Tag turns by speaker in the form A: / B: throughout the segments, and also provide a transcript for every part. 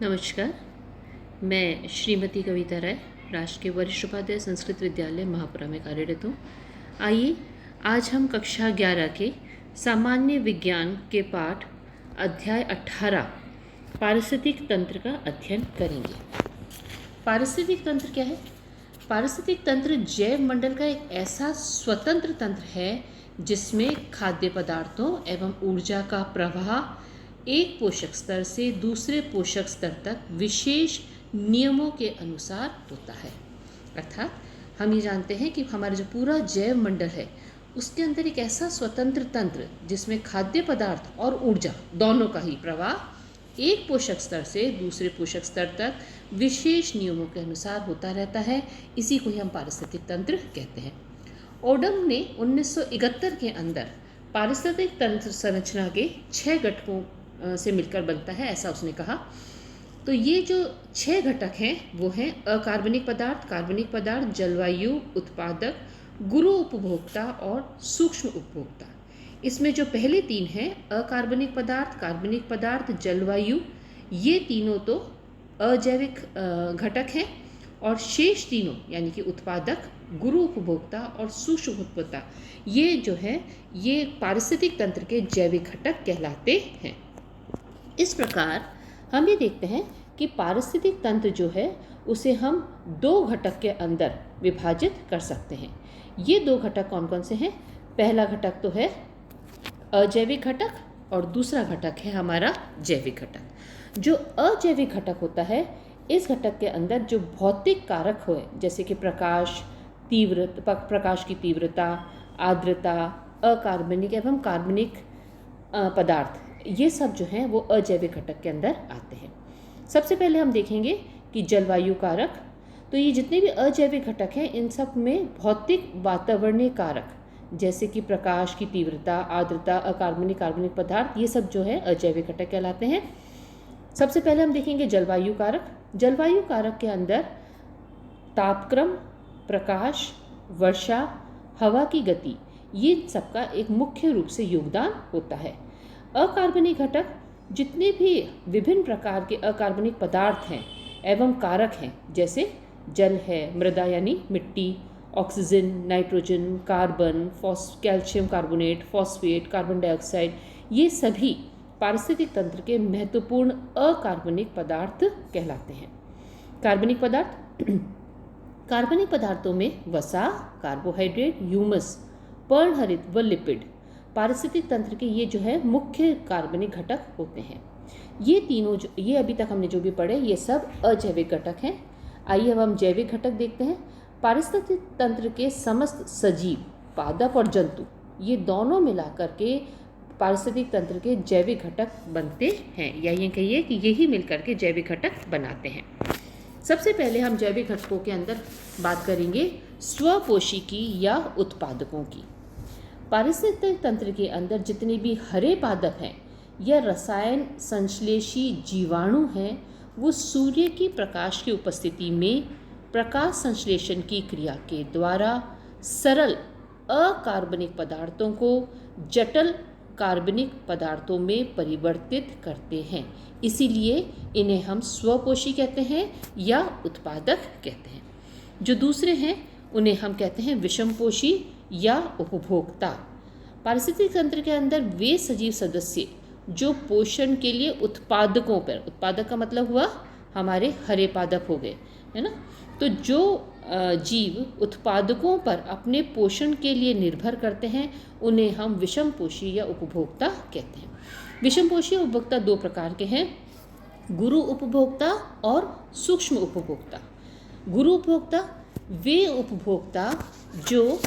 A: नमस्कार। मैं श्रीमती कविता राय, राजकीय वरिष्ठ उपाध्याय संस्कृत विद्यालय महापुरा में कार्यरत हूँ। आइए आज हम कक्षा 11 के सामान्य विज्ञान के पाठ अध्याय 18 पारिस्थितिक तंत्र का अध्ययन करेंगे। पारिस्थितिक तंत्र क्या है? पारिस्थितिक तंत्र जैव मंडल का एक ऐसा स्वतंत्र तंत्र है जिसमें खाद्य पदार्थों एवं ऊर्जा का प्रवाह एक पोषक स्तर से दूसरे पोषक स्तर तक विशेष नियमों के अनुसार होता है। अर्थात हम ये जानते हैं कि हमारा जो पूरा जैव मंडल है उसके अंदर एक ऐसा स्वतंत्र तंत्र जिसमें खाद्य पदार्थ और ऊर्जा दोनों का ही प्रवाह एक पोषक स्तर से दूसरे पोषक स्तर तक विशेष नियमों के अनुसार होता रहता है। इसी को ही हम पारिस्थितिक तंत्र कहते हैं। ओडम ने 1971 के अंदर पारिस्थितिक तंत्र संरचना के 6 घटकों से मिलकर बनता है, ऐसा उसने कहा। तो ये जो 6 घटक हैं वो हैं अकार्बनिक पदार्थ, कार्बनिक पदार्थ, जलवायु, उत्पादक, गुरु उपभोक्ता और सूक्ष्म उपभोक्ता। इसमें जो पहले 3 हैं अकार्बनिक पदार्थ, कार्बनिक पदार्थ, जलवायु, ये तीनों तो अजैविक घटक हैं और शेष तीनों यानी कि उत्पादक, गुरु उपभोक्ता और सूक्ष्म उपभोक्ता ये जो है ये पारिस्थितिक तंत्र के जैविक घटक कहलाते हैं। इस प्रकार हम ये देखते हैं कि पारिस्थितिक तंत्र जो है उसे हम 2 घटक के अंदर विभाजित कर सकते हैं। ये 2 घटक कौन कौन से हैं? पहला घटक तो है अजैविक घटक और दूसरा घटक है हमारा जैविक घटक। जो अजैविक घटक होता है इस घटक के अंदर जो भौतिक कारक हो जैसे कि प्रकाश की तीव्रता, आर्द्रता, अकार्बनिक एवं कार्बनिक पदार्थ ये सब जो हैं वो अजैविक घटक के अंदर आते हैं। सबसे पहले हम देखेंगे कि जलवायु कारक। तो ये जितने भी अजैविक घटक हैं इन सब में भौतिक वातावरणीय कारक जैसे कि प्रकाश की तीव्रता, आर्द्रता, अकार्बनिक, कार्बनिक पदार्थ ये सब जो है अजैविक घटक कहलाते हैं। सबसे पहले हम देखेंगे जलवायु कारक। जलवायु कारक के अंदर तापक्रम, प्रकाश, वर्षा, हवा की गति ये सबका एक मुख्य रूप से योगदान होता है। अकार्बनिक घटक जितने भी विभिन्न प्रकार के अकार्बनिक पदार्थ हैं एवं कारक हैं जैसे जल है, मृदा यानी मिट्टी, oxygen, nitrogen, carbon, calcium carbonate, phosphate, carbon dioxide ये सभी पारिस्थितिक तंत्र के महत्वपूर्ण अकार्बनिक पदार्थ कहलाते हैं। कार्बनिक पदार्थ कार्बनिक पदार्थों में वसा, कार्बोहाइड्रेट, ह्यूमस, पर्णहरित व लिपिड पारिस्थितिक तंत्र के ये जो है मुख्य कार्बनिक घटक होते हैं। ये तीनों ये अभी तक हमने जो भी पढ़े ये सब अजैविक घटक हैं। आइए अब हम जैविक घटक देखते हैं। पारिस्थितिक तंत्र के समस्त सजीव, पादप और जंतु ये दोनों मिलाकर के पारिस्थितिक तंत्र के जैविक घटक बनते हैं, या ये कहिए कि यही मिलकर के जैविक घटक बनाते हैं। सबसे पहले हम जैविक घटकों के अंदर बात करेंगे स्वपोषिकी या उत्पादकों की। पारिस्थितिक तंत्र के अंदर जितने भी हरे पादप हैं या रसायन संश्लेषी जीवाणु हैं वो सूर्य की प्रकाश की उपस्थिति में प्रकाश संश्लेषण की क्रिया के द्वारा सरल अकार्बनिक पदार्थों को जटिल कार्बनिक पदार्थों में परिवर्तित करते हैं। इसीलिए इन्हें हम स्वपोषी कहते हैं या उत्पादक कहते हैं। जो दूसरे हैं उन्हें हम कहते हैं विषमपोषी या उपभोक्ता। पारिस्थितिक तंत्र के अंदर वे सजीव सदस्य जो पोषण के लिए उत्पादकों पर, उत्पादक का मतलब हुआ हमारे हरे पादप हो गए, है ना। तो जो जीव उत्पादकों पर अपने पोषण के लिए निर्भर करते हैं उन्हें हम विषमपोषी या उपभोक्ता कहते हैं। विषमपोषी उपभोक्ता 2 प्रकार के हैं, गुरु उपभोक्ता और सूक्ष्म उपभोक्ता। गुरु उपभोक्ता वे उपभोक्ता जो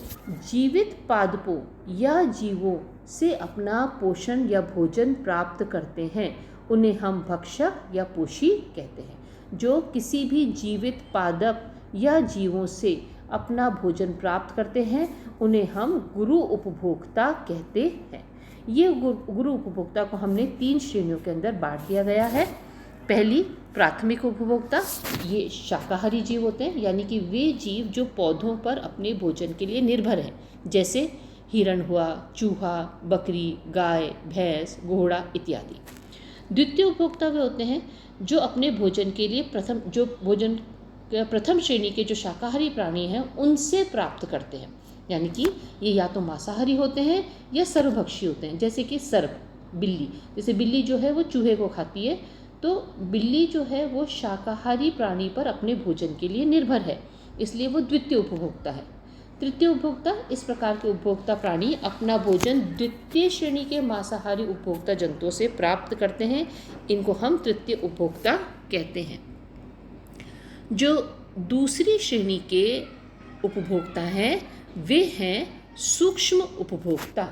A: जीवित पादपों या जीवों से अपना पोषण या भोजन प्राप्त करते हैं उन्हें हम भक्षक या पोषी कहते हैं। जो किसी भी जीवित पादप या जीवों से अपना भोजन प्राप्त करते हैं उन्हें हम गुरु उपभोक्ता कहते हैं। ये गुरु उपभोक्ता को हमने 3 श्रेणियों के अंदर बांट दिया गया है। पहली प्राथमिक उपभोक्ता, ये शाकाहारी जीव होते हैं यानी कि वे जीव जो पौधों पर अपने भोजन के लिए निर्भर हैं जैसे हिरण हुआ, चूहा, बकरी, गाय, भैंस, घोड़ा इत्यादि। द्वितीय उपभोक्ता वे होते हैं जो अपने भोजन के लिए प्रथम श्रेणी के जो शाकाहारी प्राणी हैं उनसे प्राप्त करते हैं, यानी कि ये या तो मांसाहारी होते हैं या सर्वभक्षी होते हैं। जैसे कि सर्प, बिल्ली, जैसे बिल्ली जो है वो चूहे को खाती है, तो बिल्ली जो है वो शाकाहारी प्राणी पर अपने भोजन के लिए निर्भर है, इसलिए वो द्वितीय उपभोक्ता है। तृतीय उपभोक्ता, इस प्रकार के उपभोक्ता प्राणी अपना भोजन द्वितीय श्रेणी के मांसाहारी उपभोक्ता जंतुओं से प्राप्त करते हैं, इनको हम तृतीय उपभोक्ता कहते हैं। जो दूसरी श्रेणी के उपभोक्ता हैं वे हैं सूक्ष्म उपभोक्ता।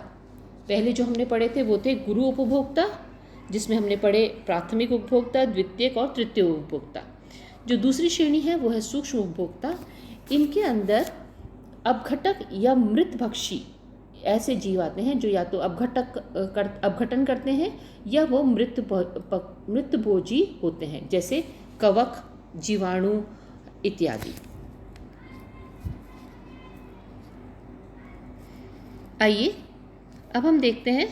A: पहले जो हमने पढ़े थे वो थे गुरु उपभोक्ता, जिसमें हमने पढ़े प्राथमिक उपभोक्ता, द्वितीयक और तृतीय उपभोक्ता। जो दूसरी श्रेणी है वो है सूक्ष्म उपभोक्ता। इनके अंदर अपघटक या मृतभक्षी ऐसे जीव आते हैं जो या तो अपघटन करते हैं या वो मृतभोजी होते हैं, जैसे कवक, जीवाणु इत्यादि। आइए अब हम देखते हैं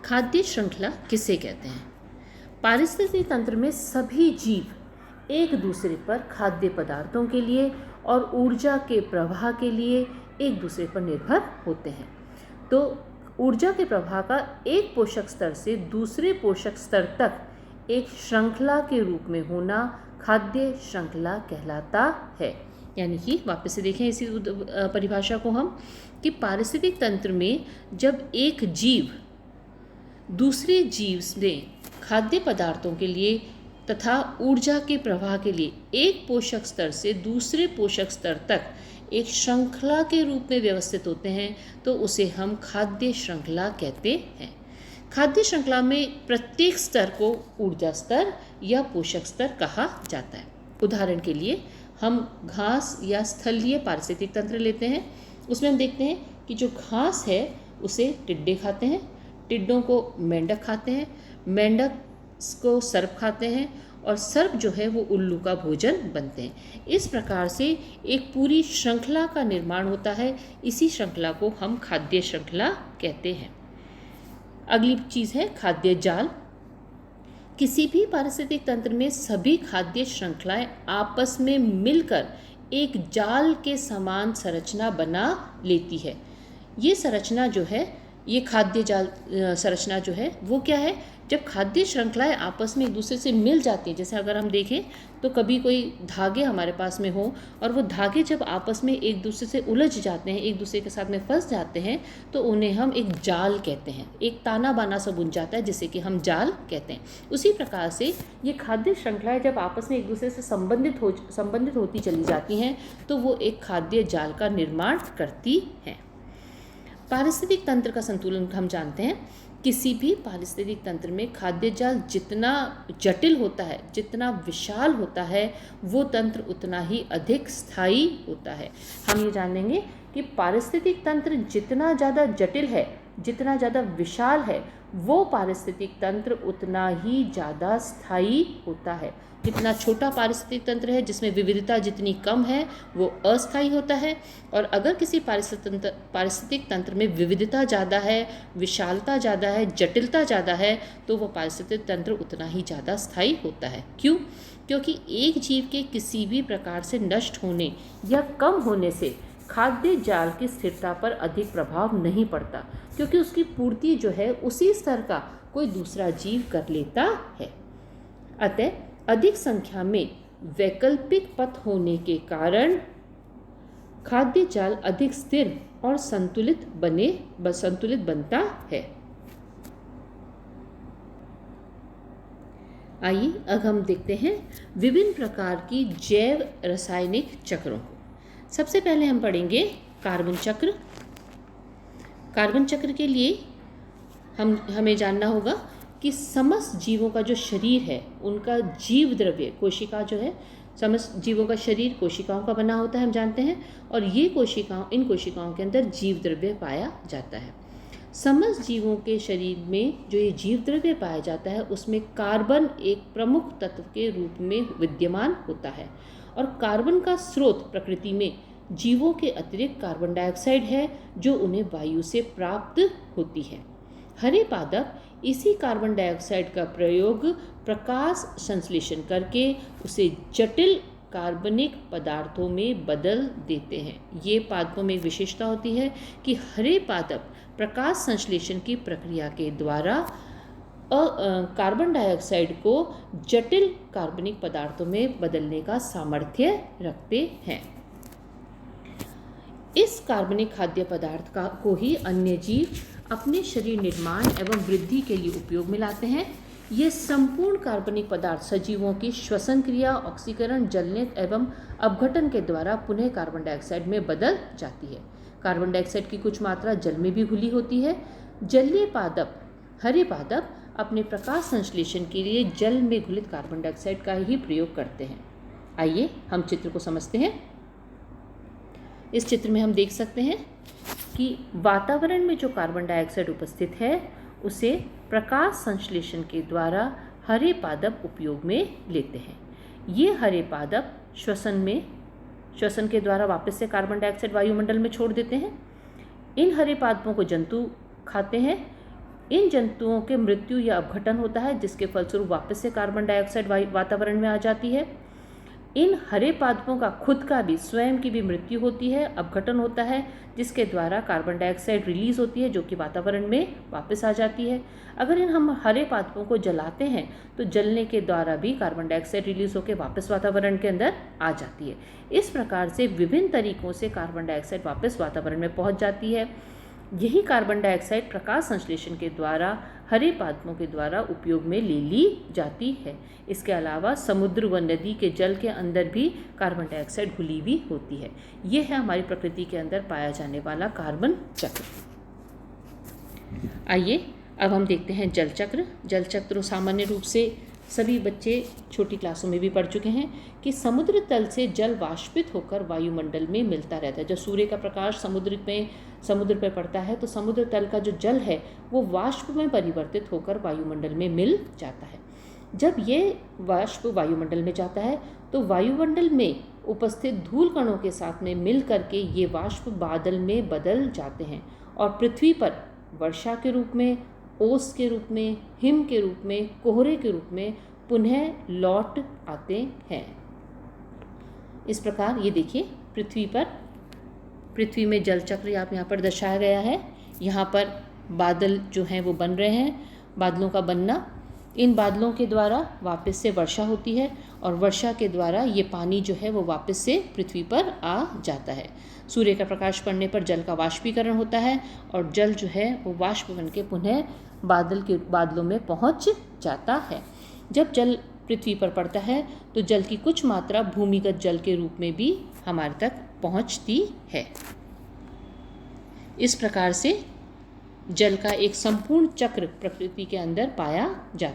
A: खाद्य श्रृंखला किसे कहते हैं। पारिस्थितिक तंत्र में सभी जीव एक दूसरे पर खाद्य पदार्थों के लिए और ऊर्जा के प्रवाह के लिए एक दूसरे पर निर्भर होते हैं। तो ऊर्जा के प्रवाह का एक पोषक स्तर से दूसरे पोषक स्तर तक एक श्रृंखला के रूप में होना खाद्य श्रृंखला कहलाता है। यानी कि वापस से देखें इसी परिभाषा को हम, कि पारिस्थितिक तंत्र में जब एक जीव दूसरे जीव से खाद्य पदार्थों के लिए तथा ऊर्जा के प्रवाह के लिए एक पोषक स्तर से दूसरे पोषक स्तर तक एक श्रृंखला के रूप में व्यवस्थित होते हैं, तो उसे हम खाद्य श्रृंखला कहते हैं। खाद्य श्रृंखला में प्रत्येक स्तर को ऊर्जा स्तर या पोषक स्तर कहा जाता है। उदाहरण के लिए हम घास या स्थलीय पारिस्थितिक तंत्र लेते हैं। उसमें हम देखते हैं कि जो घास है उसे टिड्डे खाते हैं, टिड्डों को मेंढक खाते हैं, मेंढक को सर्प खाते हैं और सर्प जो है वो उल्लू का भोजन बनते हैं। इस प्रकार से एक पूरी श्रृंखला का निर्माण होता है। इसी श्रृंखला को हम खाद्य श्रृंखला कहते हैं। अगली चीज़ है खाद्य जाल। किसी भी पारिस्थितिक तंत्र में सभी खाद्य श्रृंखलाएं आपस में मिलकर एक जाल के समान संरचना बना लेती है। ये संरचना जो है, ये खाद्य जाल संरचना जो है वो क्या है, जब खाद्य श्रृंखलाएं आपस में एक दूसरे से मिल जाती हैं। जैसे अगर हम देखें तो कभी कोई धागे हमारे पास में हो और वो धागे जब आपस में एक दूसरे से उलझ जाते हैं, एक दूसरे के साथ में फंस जाते हैं, तो उन्हें हम एक जाल कहते हैं। एक ताना बाना सा बुन जाता है जिसे कि हम जाल कहते हैं। उसी प्रकार से ये खाद्य श्रृंखलाएं जब आपस में एक दूसरे से संबंधित होती चली जाती हैं, तो वो एक खाद्य जाल का निर्माण करती हैं। पारिस्थितिक तंत्र का संतुलन हम जानते हैं। किसी भी पारिस्थितिक तंत्र में खाद्य जाल जितना जटिल होता है, जितना विशाल होता है, वो तंत्र उतना ही अधिक स्थायी होता है। हम ये जानेंगे कि पारिस्थितिक तंत्र जितना ज़्यादा जटिल है, जितना ज़्यादा विशाल है, वो पारिस्थितिक तंत्र उतना ही ज़्यादा स्थायी होता है। जितना छोटा पारिस्थितिक तंत्र है, जिसमें विविधता जितनी कम है, वो अस्थायी होता है। और अगर किसी पारिस्थितिक तंत्र में विविधता ज़्यादा है, विशालता ज़्यादा है, जटिलता ज़्यादा है, तो वो पारिस्थितिक तंत्र उतना ही ज़्यादा स्थायी होता है। क्यों? क्योंकि एक जीव के किसी भी प्रकार से नष्ट होने या कम होने से खाद्य जाल की स्थिरता पर अधिक प्रभाव नहीं पड़ता, क्योंकि उसकी पूर्ति जो है उसी स्तर का कोई दूसरा जीव कर लेता है। अतः अधिक संख्या में वैकल्पिक पथ होने के कारण खाद्य जाल अधिक स्थिर और संतुलित बनता है। आइए अब हम देखते हैं विभिन्न प्रकार की जैव रासायनिक चक्रों को। सबसे पहले हम पढ़ेंगे कार्बन चक्र। कार्बन चक्र के लिए हमें जानना होगा कि समस्त जीवों का जो शरीर है, उनका जीव द्रव्य कोशिका जो है, समस्त जीवों का शरीर कोशिकाओं का बना होता है, हम जानते हैं। और ये इन कोशिकाओं के अंदर जीव द्रव्य पाया जाता है। समस्त जीवों के शरीर में जो ये जीव द्रव्य पाया जाता है, उसमें कार्बन एक प्रमुख तत्व के रूप में विद्यमान होता है। और कार्बन का स्रोत प्रकृति में जीवों के अतिरिक्त कार्बन डाइऑक्साइड है जो उन्हें वायु से प्राप्त होती है। हरे पादप इसी कार्बन डाइऑक्साइड का प्रयोग प्रकाश संश्लेषण करके उसे जटिल कार्बनिक पदार्थों में बदल देते हैं। ये पादपों में एक विशेषता होती है कि हरे पादप प्रकाश संश्लेषण की प्रक्रिया के द्वारा कार्बन डाइऑक्साइड को जटिल कार्बनिक पदार्थों में बदलने का सामर्थ्य रखते हैं। इस कार्बनिक खाद्य पदार्थ को ही अन्य जीव अपने शरीर निर्माण एवं वृद्धि के लिए उपयोग में लाते हैं। ये संपूर्ण कार्बनिक पदार्थ सजीवों की श्वसन क्रिया, ऑक्सीकरण, जलने एवं अपघटन के द्वारा पुनः कार्बन डाइऑक्साइड में बदल जाती है। कार्बन डाइऑक्साइड की कुछ मात्रा जल में भी घुली होती है। जलीय पादप, हरे पादप अपने प्रकाश संश्लेषण के लिए जल में घुलित कार्बन डाइऑक्साइड का ही प्रयोग करते हैं। आइए हम चित्र को समझते हैं। इस चित्र में हम देख सकते हैं कि वातावरण में जो कार्बन डाइऑक्साइड उपस्थित है उसे प्रकाश संश्लेषण के द्वारा हरे पादप उपयोग में लेते हैं। ये हरे पादप श्वसन के द्वारा वापस से कार्बन डाइऑक्साइड वायुमंडल में छोड़ देते हैं। इन हरे पादपों को जंतु खाते हैं। इन जंतुओं के मृत्यु या अपघटन होता है जिसके फलस्वरूप वापस से कार्बन डाइऑक्साइड वातावरण में आ जाती है। इन हरे पादपों का खुद का भी स्वयं की भी मृत्यु होती है, अपघटन होता है जिसके द्वारा कार्बन डाइऑक्साइड रिलीज होती है जो कि वातावरण में वापस आ जाती है। अगर हम हरे पादपों को जलाते हैं तो जलने के द्वारा भी कार्बन डाइऑक्साइड रिलीज होकर वापस वातावरण के अंदर आ जाती है। इस प्रकार से विभिन्न तरीकों से कार्बन डाइऑक्साइड वापस वातावरण में पहुंच जाती है। यही कार्बन डाइऑक्साइड प्रकाश संश्लेषण के द्वारा हरे पादपों के द्वारा उपयोग में ले ली जाती है। इसके अलावा समुद्र व नदी के जल के अंदर भी कार्बन डाइऑक्साइड घुली हुई होती है। यह है हमारी प्रकृति के अंदर पाया जाने वाला कार्बन चक्र। आइए अब हम देखते हैं जल चक्र। जल चक्र सामान्य रूप से सभी बच्चे छोटी क्लासों में भी पढ़ चुके हैं कि समुद्र तल से जल वाष्पित होकर वायुमंडल में मिलता रहता है। जब सूर्य का प्रकाश समुद्र पर पड़ता है तो समुद्र तल का जो जल है वो वाष्प में परिवर्तित होकर वायुमंडल में मिल जाता है। जब ये वाष्प वायुमंडल में जाता है तो वायुमंडल में उपस्थित धूल कणों के साथ में मिल करके ये वाष्प बादल में बदल जाते हैं और पृथ्वी पर वर्षा के रूप में, ओस के रूप में, हिम के रूप में, कोहरे के रूप में पुनः लौट आते हैं। इस प्रकार ये देखिए पृथ्वी में जल चक्र यहाँ पर दर्शाया गया है। यहाँ पर बादल जो हैं वो बन रहे हैं। बादलों का बनना, इन बादलों के द्वारा वापस से वर्षा होती है और वर्षा के द्वारा ये पानी जो है वो वापस से पृथ्वी पर आ जाता है। सूर्य का प्रकाश पड़ने पर जल का वाष्पीकरण होता है और जल जो है वो वाष्प बन के पुनः बादलों में पहुंच जाता है। जब जल पृथ्वी पर पड़ता है तो जल की कुछ मात्रा भूमिगत जल के रूप में भी हमारे तक पहुंचती है। इस प्रकार से जल का एक संपूर्ण चक्र प्रकृति के अंदर पाया जाता है।